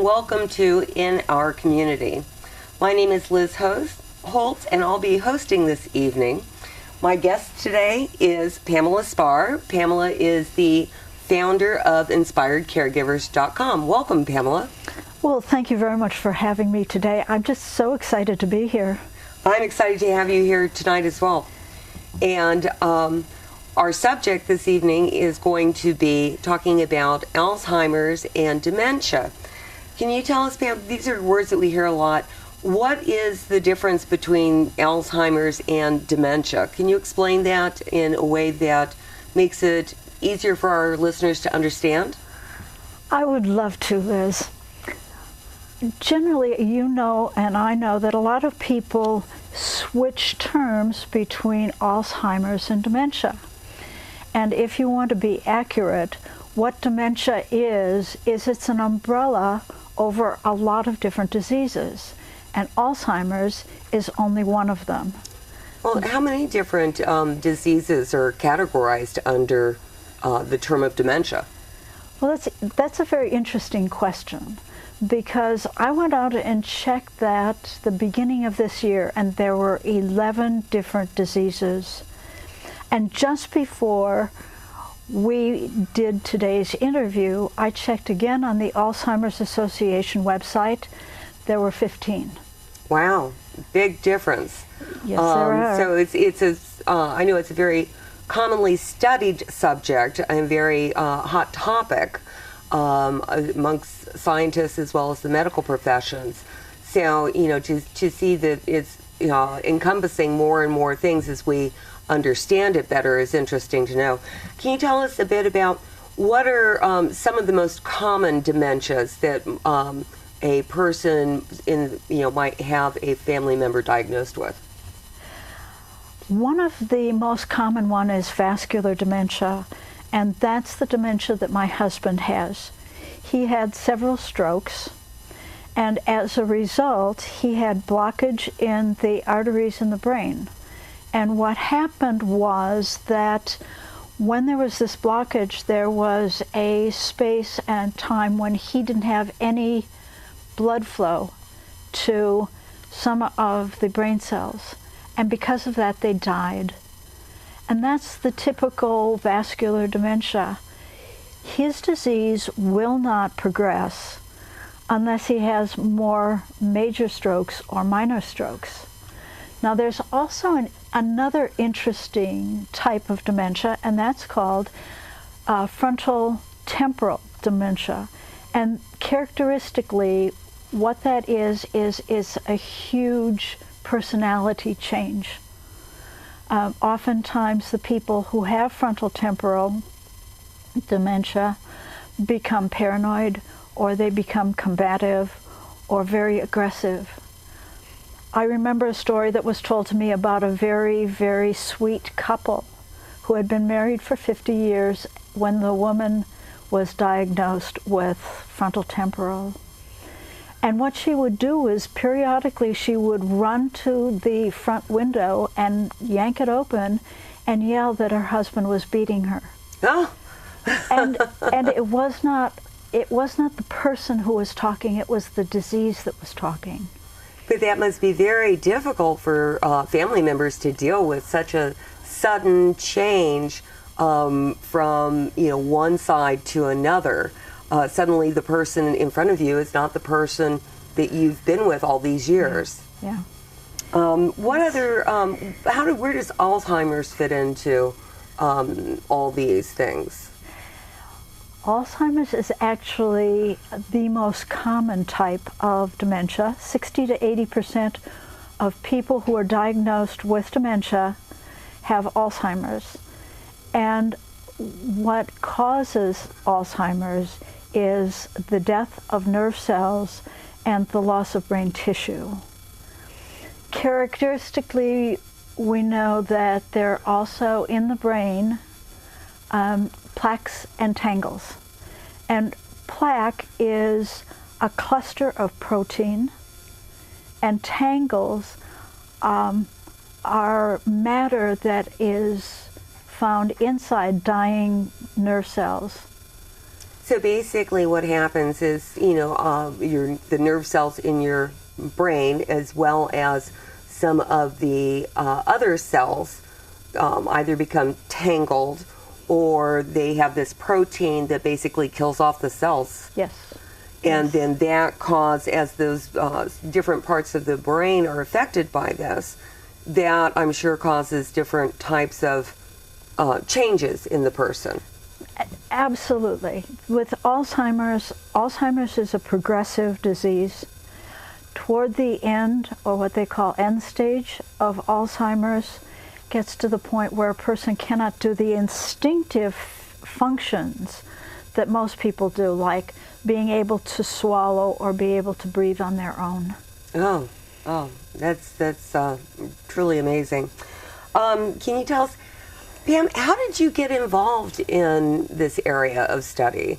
welcome to In Our Community. My name is Liz Holtz, and I'll be hosting this evening. My guest today is Pamela Spahr. Pamela is the founder of InspiredCaregivers.com. Welcome, Pamela. Well, thank you very much for having me today. I'm just so excited to be here. I'm excited to have you here tonight as well. And our subject this evening is going to be talking about Alzheimer's and dementia. Can you tell us, Pam, these are words that we hear a lot. What is the difference between Alzheimer's and dementia? Can you explain that in a way that makes it easier for our listeners to understand? I would love to, Liz. Generally, you know and I know that a lot of people switch terms between Alzheimer's and dementia. And if you want to be accurate, what dementia is it's an umbrella over a lot of different diseases. And Alzheimer's is only one of them. Well, how many different diseases are categorized under the term of dementia? Well, that's a very interesting question, because I went out and checked that the beginning of this year, and there were 11 different diseases. And just before we did today's interview, I checked again on the Alzheimer's Association website. There were 15. Wow, big difference. Yes, there are. So I know it's a very commonly studied subject and very hot topic amongst scientists as well as the medical professions. So, to see that it's encompassing more and more things as we understand it better is interesting to know. Can you tell us a bit about what are some of the most common dementias that a person might have a family member diagnosed with? One of the most common one is vascular dementia, and that's the dementia that my husband has. He had several strokes, and as a result, he had blockage in the arteries in the brain. And what happened was that when there was this blockage, there was a space and time when he didn't have any blood flow to some of the brain cells. And because of that, they died. And that's the typical vascular dementia. His disease will not progress unless he has more major strokes or minor strokes. Now, there's also another interesting type of dementia, and that's called frontal temporal dementia. And characteristically, what that is a huge personality change. Oftentimes, the people who have frontal temporal dementia become paranoid, or they become combative, or very aggressive. I remember a story that was told to me about a very, very sweet couple who had been married for 50 years when the woman was diagnosed with frontal temporal. And what she would do is periodically she would run to the front window and yank it open and yell that her husband was beating her. Oh. and it was not the person who was talking, it was the disease that was talking. But that must be very difficult for family members to deal with, such a sudden change from one side to another. Suddenly the person in front of you is not the person that you've been with all these years. Yeah. What other, where does Alzheimer's fit into all these things? Alzheimer's is actually the most common type of dementia. 60 to 80% of people who are diagnosed with dementia have Alzheimer's. And what causes Alzheimer's is the death of nerve cells and the loss of brain tissue. Characteristically, we know that there are also in the brain plaques and tangles. And plaque is a cluster of protein, and tangles are matter that is found inside dying nerve cells. So basically what happens is, the nerve cells in your brain, as well as some of the other cells, either become tangled, or they have this protein that basically kills off the cells. Yes. And then that cause, as those different parts of the brain are affected by this, that I'm sure causes different types of changes in the person. Absolutely. With Alzheimer's is a progressive disease. Toward the end, or what they call end stage of Alzheimer's, gets to the point where a person cannot do the instinctive functions that most people do, like being able to swallow or be able to breathe on their own. Oh, that's truly amazing. Can you tell us, Pam, how did you get involved in this area of study?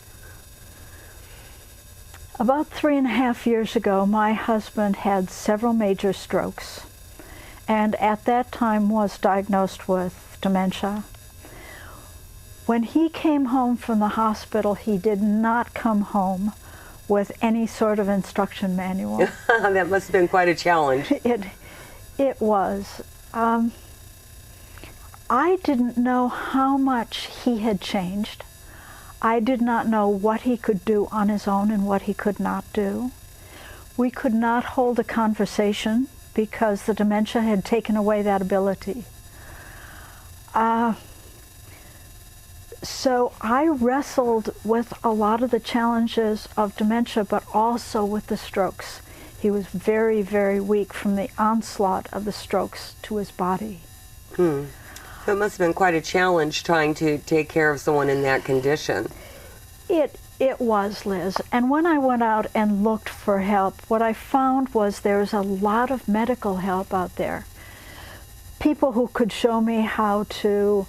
About 3.5 years ago, my husband had several major strokes, and at that time was diagnosed with dementia. When he came home from the hospital, he did not come home with any sort of instruction manual. That must have been quite a challenge. It was. I didn't know how much he had changed. I did not know what he could do on his own and what he could not do. We could not hold a conversation because the dementia had taken away that ability. So I wrestled with a lot of the challenges of dementia, but also with the strokes. He was very, very weak from the onslaught of the strokes to his body. So it must have been quite a challenge trying to take care of someone in that condition. It was, Liz. And when I went out and looked for help, what I found was there's a lot of medical help out there. People who could show me how to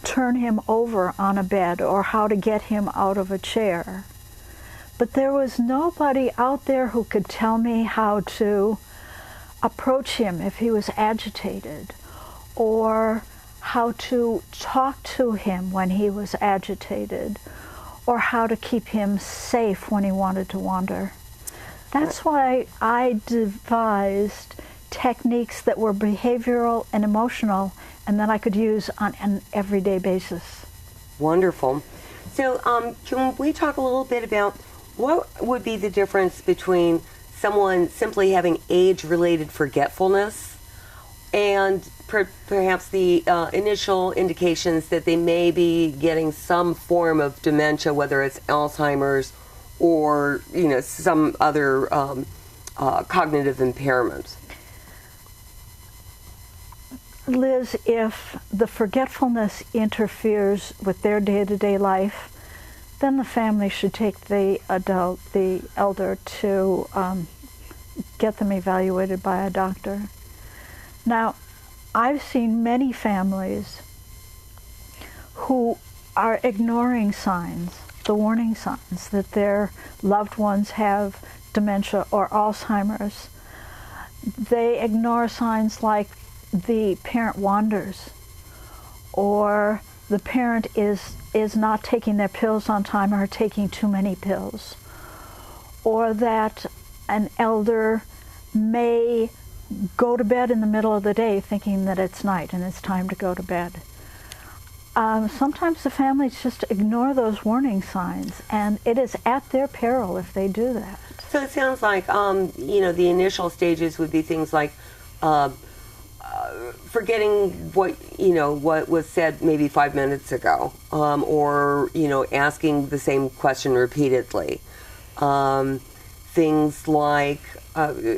turn him over on a bed or how to get him out of a chair. But there was nobody out there who could tell me how to approach him if he was agitated, or how to talk to him when he was agitated, or how to keep him safe when he wanted to wander. That's why I devised techniques that were behavioral and emotional and that I could use on an everyday basis. Wonderful. So can we talk a little bit about what would be the difference between someone simply having age-related forgetfulness and perhaps the initial indications that they may be getting some form of dementia, whether it's Alzheimer's or some other cognitive impairment? Liz, if the forgetfulness interferes with their day-to-day life, then the family should take the elder to get them evaluated by a doctor. Now, I've seen many families who are ignoring signs, the warning signs that their loved ones have dementia or Alzheimer's. They ignore signs like the parent wanders, or the parent is not taking their pills on time or taking too many pills, or that an elder may go to bed in the middle of the day thinking that it's night and it's time to go to bed. Sometimes the families just ignore those warning signs, and it is at their peril if they do that. So it sounds like, the initial stages would be things like forgetting what was said maybe 5 minutes ago, or asking the same question repeatedly. Things like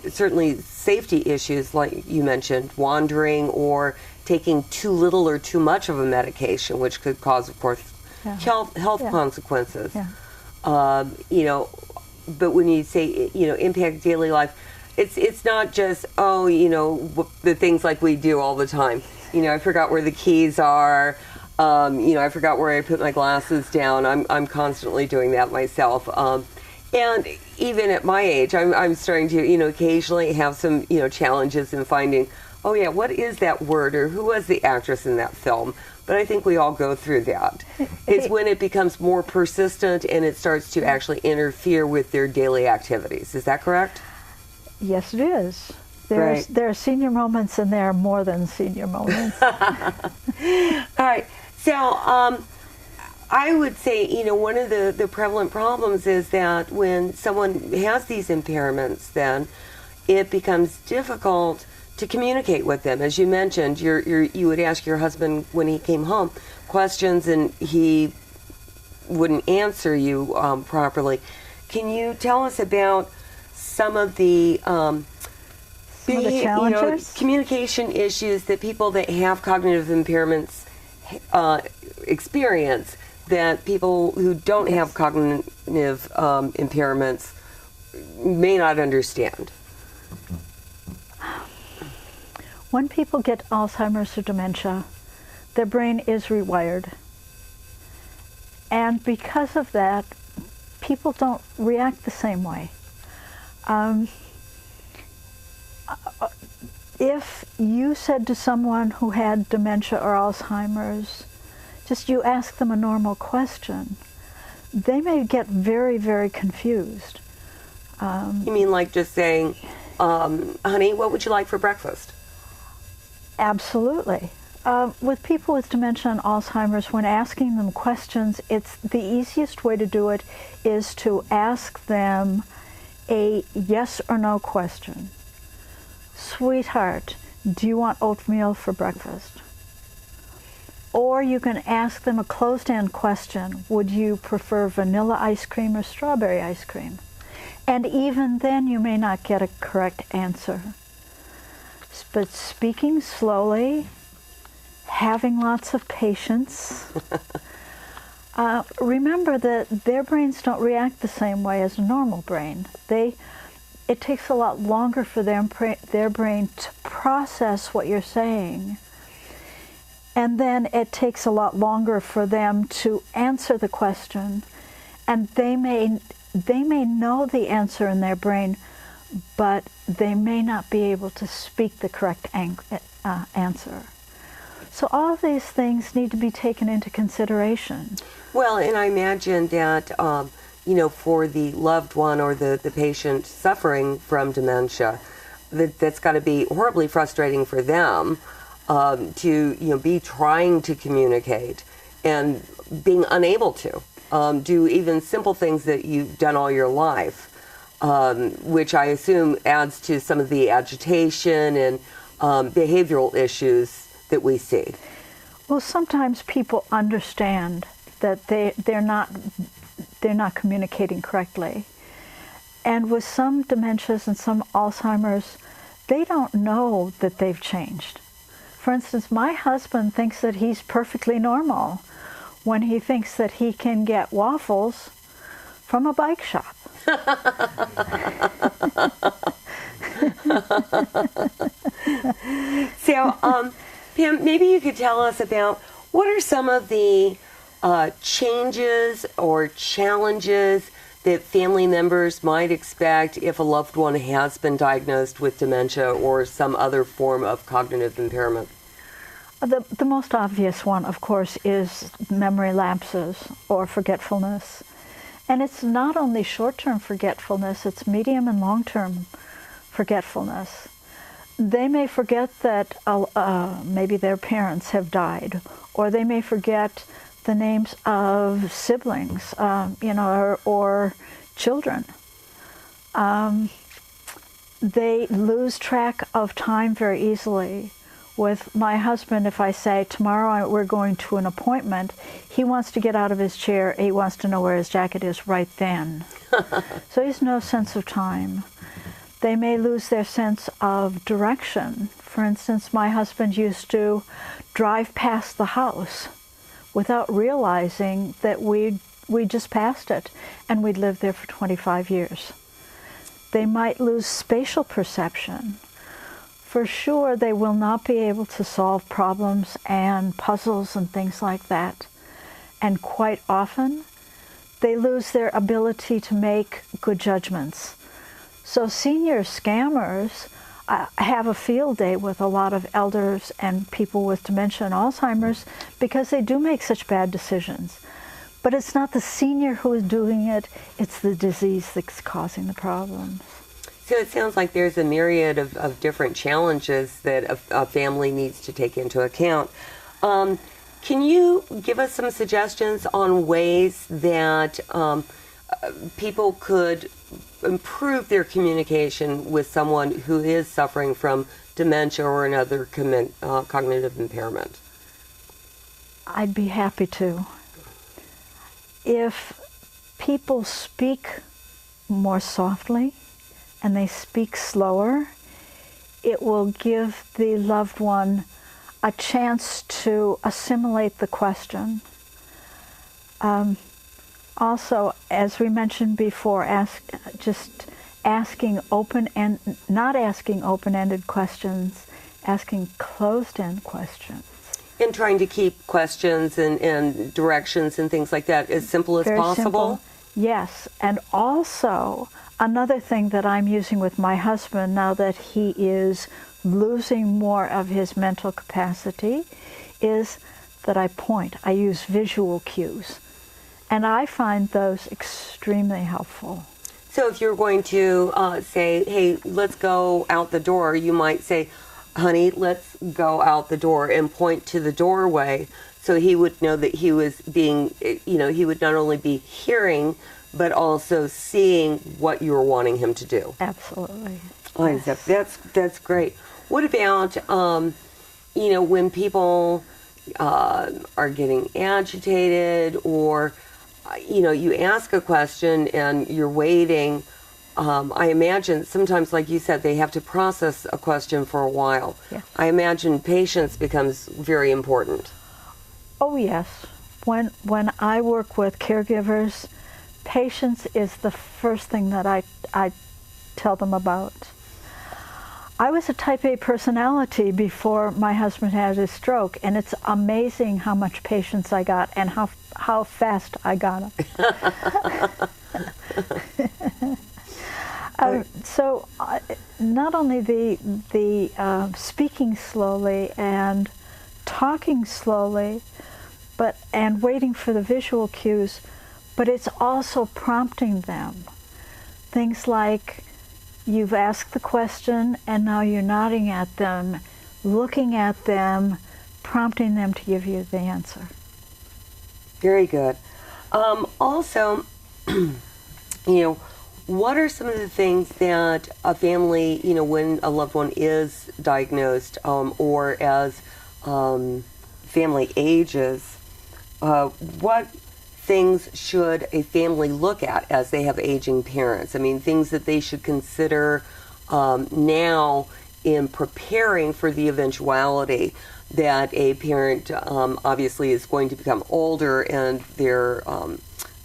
certainly safety issues, like you mentioned, wandering or taking too little or too much of a medication, which could cause, of course, health consequences. Yeah. But when you say impact daily life, it's not just the things like we do all the time. I forgot where the keys are. I forgot where I put my glasses down. I'm constantly doing that myself. And even at my age, I'm starting to occasionally have some challenges in finding, oh yeah, what is that word, or who was the actress in that film? but I think we all go through that. It's when it becomes more persistent and it starts to actually interfere with their daily activities. Is that correct? Yes, it is. Right. There are senior moments, and there are more than senior moments. All right. So I would say, one of the prevalent problems is that when someone has these impairments, then it becomes difficult to communicate with them. As you mentioned, you would ask your husband when he came home questions and he wouldn't answer you properly. Can you tell us about some of the challenges? Communication issues that people that have cognitive impairments experience that people who don't have cognitive impairments may not understand? When people get Alzheimer's or dementia, their brain is rewired. And because of that, people don't react the same way. If you said to someone who had dementia or Alzheimer's, just you ask them a normal question, they may get very, very confused. You mean like just saying, honey, what would you like for breakfast? Absolutely. With people with dementia and Alzheimer's, when asking them questions, it's the easiest way to do it is to ask them a yes or no question. Sweetheart, do you want oatmeal for breakfast? Or you can ask them a closed-end question. Would you prefer vanilla ice cream or strawberry ice cream? And even then you may not get a correct answer. But speaking slowly, having lots of patience. Remember that their brains don't react the same way as a normal brain. It takes a lot longer for their brain to process what you're saying. And then it takes a lot longer for them to answer the question. And they may know the answer in their brain, but they may not be able to speak the correct answer. So all of these things need to be taken into consideration. Well, and I imagine that, for the loved one or the patient suffering from dementia, that's got to be horribly frustrating for them to, be trying to communicate and being unable to do even simple things that you've done all your life, which I assume adds to some of the agitation and behavioral issues that we see. Well, sometimes people understand that they're not communicating correctly. And with some dementias and some Alzheimer's, they don't know that they've changed. For instance, my husband thinks that he's perfectly normal when he thinks that he can get waffles from a bike shop. So, Pam, maybe you could tell us about what are some of the changes or challenges that family members might expect if a loved one has been diagnosed with dementia or some other form of cognitive impairment? The most obvious one, of course, is memory lapses or forgetfulness. And it's not only short-term forgetfulness, it's medium and long-term forgetfulness. They may forget that maybe their parents have died, or they may forget the names of siblings, or children. They lose track of time very easily. With my husband, if I say, tomorrow we're going to an appointment, he wants to get out of his chair, he wants to know where his jacket is right then. So he has no sense of time. They may lose their sense of direction. For instance, my husband used to drive past the house without realizing that we just passed it, and we'd lived there for 25 years. They might lose spatial perception. For sure, they will not be able to solve problems and puzzles and things like that. And quite often, they lose their ability to make good judgments. So senior scammers have a field day with a lot of elders and people with dementia and Alzheimer's because they do make such bad decisions. But it's not the senior who is doing it, it's the disease that's causing the problems. So it sounds like there's a myriad of different challenges that a family needs to take into account. Can you give us some suggestions on ways that people could improve their communication with someone who is suffering from dementia or another cognitive impairment? I'd be happy to. If people speak more softly and they speak slower, it will give the loved one a chance to assimilate the question. Also, as we mentioned before, asking not asking open-ended questions, asking closed-end questions. And trying to keep questions and directions and things like that as simple as possible? Simple. Yes, and also another thing that I'm using with my husband now that he is losing more of his mental capacity is that I point. I use visual cues. And I find those extremely helpful. So if you're going to say, hey, let's go out the door, you might say, honey, let's go out the door, and point to the doorway so he would know that he was being, he would not only be hearing, but also seeing what you were wanting him to do. Absolutely. Yes. That's great. What about, when people are getting agitated or, you ask a question and you're waiting. I imagine sometimes, like you said, they have to process a question for a while. Yes. I imagine patience becomes very important. Oh, yes. When I work with caregivers, patience is the first thing that I tell them about. I was a type A personality before my husband had his stroke, and it's amazing how much patience I got and how fast I got it. So not only the speaking slowly and talking slowly, and waiting for the visual cues, but it's also prompting them. Things like, you've asked the question and now you're nodding at them, looking at them, prompting them to give you the answer. Very good. Also, what are some of the things that a family, when a loved one is diagnosed or as family ages, what things should a family look at as they have aging parents? I mean, things that they should consider now in preparing for the eventuality that a parent obviously is going to become older and their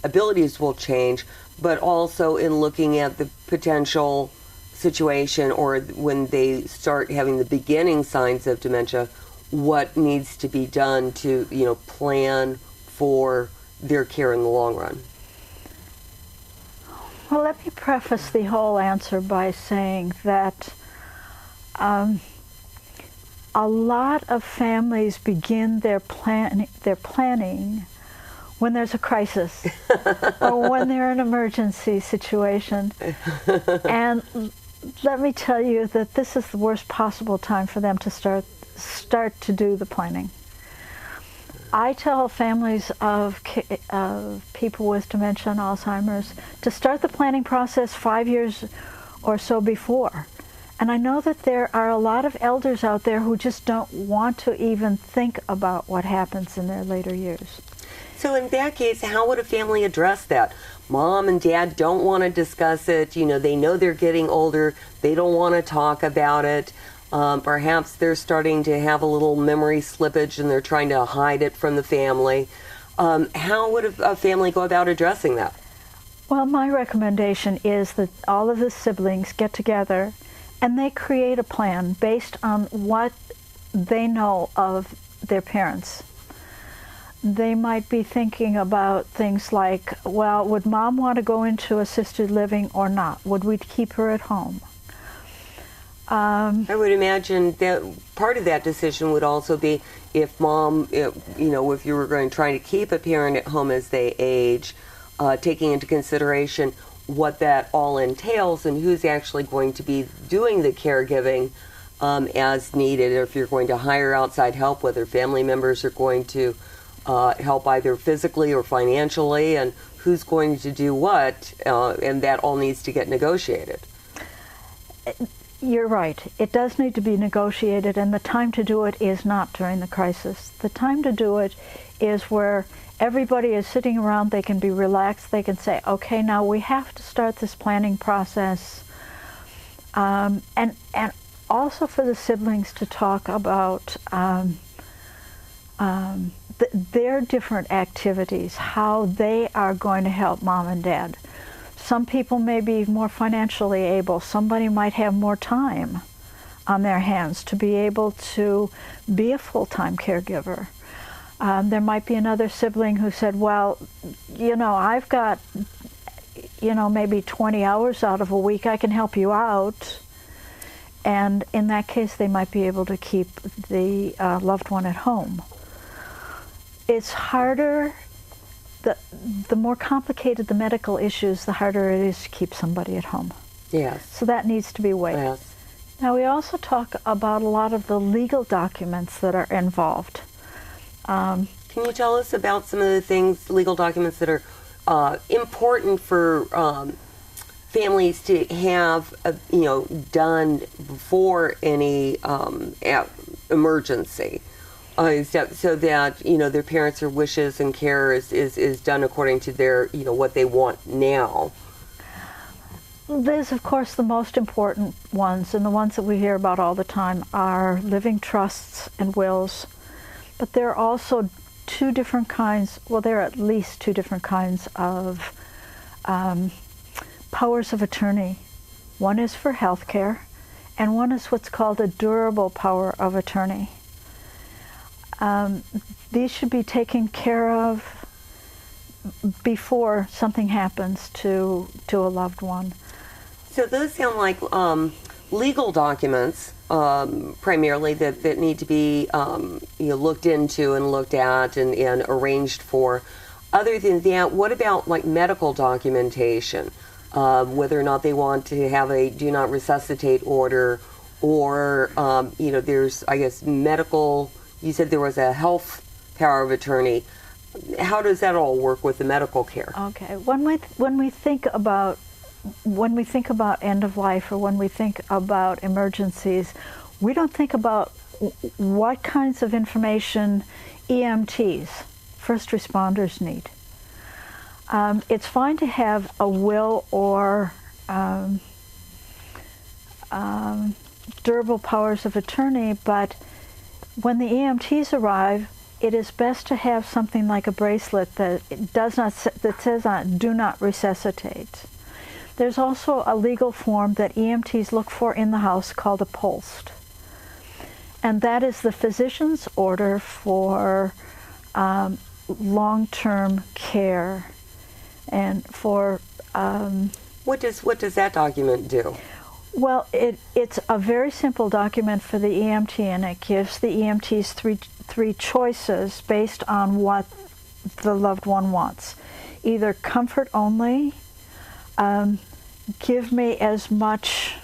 abilities will change, but also in looking at the potential situation or when they start having the beginning signs of dementia, what needs to be done to, plan for their care in the long run? Well, let me preface the whole answer by saying that a lot of families begin their planning when there's a crisis or when they're in an emergency situation. And let me tell you that this is the worst possible time for them to start to do the planning. I tell families of people with dementia and Alzheimer's to start the planning process 5 years or so before. And I know that there are a lot of elders out there who just don't want to even think about what happens in their later years. So in that case, how would a family address that? Mom and dad don't want to discuss it. They know they're getting older. They don't want to talk about it. Perhaps they're starting to have a little memory slippage and they're trying to hide it from the family. How would a family go about addressing that? Well, my recommendation is that all of the siblings get together and they create a plan based on what they know of their parents. They might be thinking about things like, well, would mom want to go into assisted living or not? Would we keep her at home? I would imagine that part of that decision would also be if mom, if you were trying to keep a parent at home as they age, taking into consideration what that all entails and who's actually going to be doing the caregiving as needed, or if you're going to hire outside help, whether family members are going to help either physically or financially, and who's going to do what, and that all needs to get negotiated. You're right. It does need to be negotiated, and the time to do it is not during the crisis. The time to do it is where everybody is sitting around, they can be relaxed, they can say, okay, now we have to start this planning process. And also for the siblings to talk about their different activities, how they are going to help mom and dad. Some people may be more financially able. Somebody might have more time on their hands to be able to be a full-time caregiver. There might be another sibling who said, well, I've got, maybe 20 hours out of a week. I can help you out. And in that case, they might be able to keep the loved one at home. It's harder. The more complicated the medical issues, the harder it is to keep somebody at home. Yes. So that needs to be weighed. Yes. Now, we also talk about a lot of the legal documents that are involved. Can you tell us about some of the legal documents that are important for families to have, done before any emergency? So that their parents' wishes and care is done according to their what they want now. There's, of course, the most important ones, and the ones that we hear about all the time are living trusts and wills. But there are also two different kinds. Well, there are at least two different kinds of powers of attorney. One is for health care, and one is what's called a durable power of attorney. These should be taken care of before something happens to a loved one. So those sound like legal documents, primarily that need to be looked into and looked at and arranged for. Other than that, what about like medical documentation? Whether or not they want to have a do not resuscitate order, or there's, I guess, medical. You said there was a health power of attorney. How does that all work with the medical care? Okay, when we think about end of life, or when we think about emergencies, we don't think about what kinds of information EMTs, first responders, need. It's fine to have a will or durable powers of attorney, but when the EMTs arrive, it is best to have something like a bracelet that says on it, "Do not resuscitate." There's also a legal form that EMTs look for in the house called a POLST, and that is the physician's order for long-term care, and for what does that document do? Well, it's a very simple document for the EMT, and it gives the EMTs three choices based on what the loved one wants. Either comfort only, give me as much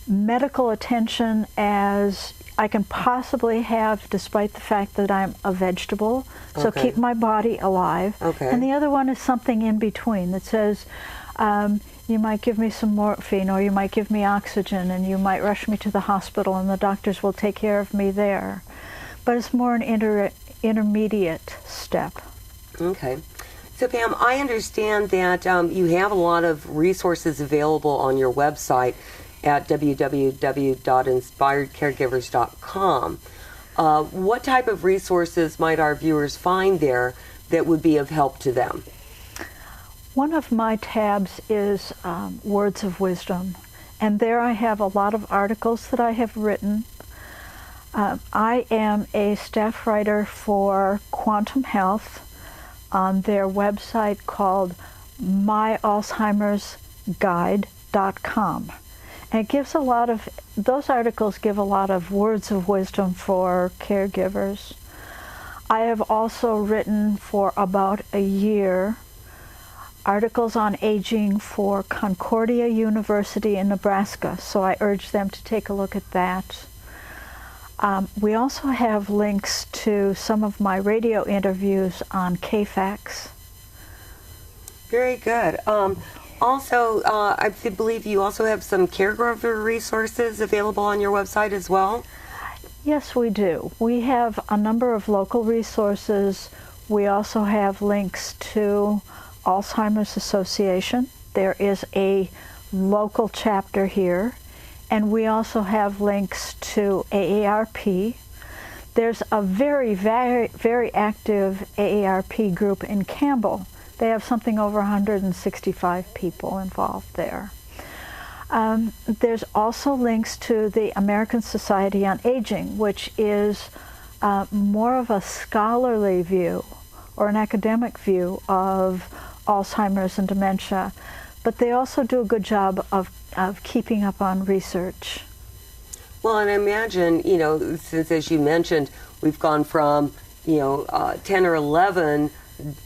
medical attention as I can possibly have, despite the fact that I'm a vegetable, so Okay. keep my body alive. Okay. And the other one is something in between that says, you might give me some morphine, or you might give me oxygen, and you might rush me to the hospital, and the doctors will take care of me there. But it's more an intermediate step. Okay. So Pam, I understand that you have a lot of resources available on your website at www.inspiredcaregivers.com. What type of resources might our viewers find there that would be of help to them? One of my tabs is Words of Wisdom, and there I have a lot of articles that I have written. I am a staff writer for Quantum Health on their website called myalzheimersguide.com. it gives a lot of, those articles give a lot of words of wisdom for caregivers. I have also written for about a year articles on aging for Concordia University in Nebraska, so I urge them to take a look at that. We also have links to some of my radio interviews on KFAX. Very good. Also, I believe you also have some caregiver resources available on your website as well? Yes, we do. We have a number of local resources. We also have links to Alzheimer's Association. There is a local chapter here. And we also have links to AARP. There's a very, very, very active AARP group in Campbell. They have something over 165 people involved there. There's also links to the American Society on Aging, which is more of a scholarly view or an academic view of Alzheimer's and dementia. But they also do a good job of keeping up on research. Well, and I imagine, you know, since as you mentioned, we've gone from, 10 or 11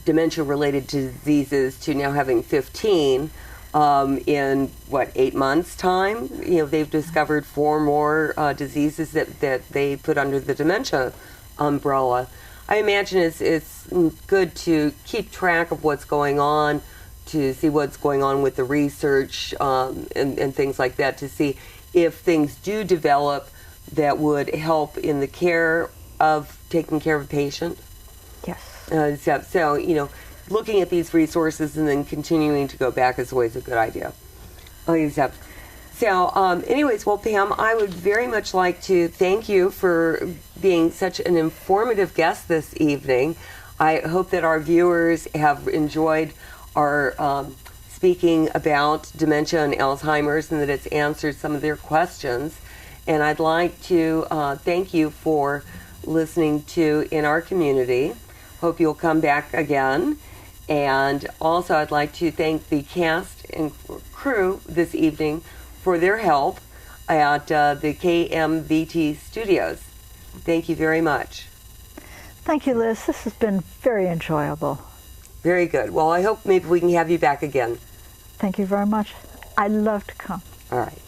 dementia-related diseases to now having 15 in, 8 months' time? You know, they've discovered 4 more diseases that they put under the dementia umbrella. I imagine it's good to keep track of what's going on, to see what's going on with the research and things like that, to see if things do develop that would help in the care of taking care of a patient. Yes. So, looking at these resources and then continuing to go back is always a good idea. Anyways, well, Pam, I would very much like to thank you for being such an informative guest this evening. I hope that our viewers have enjoyed our speaking about dementia and Alzheimer's and that it's answered some of their questions. And I'd like to thank you for listening to In Our Community. Hope you'll come back again. And also I'd like to thank the cast and crew this evening for their help at the KMVT studios. Thank you very much. Thank you, Liz. This has been very enjoyable. Very good. Well, I hope maybe we can have you back again. Thank you very much. I'd love to come. All right.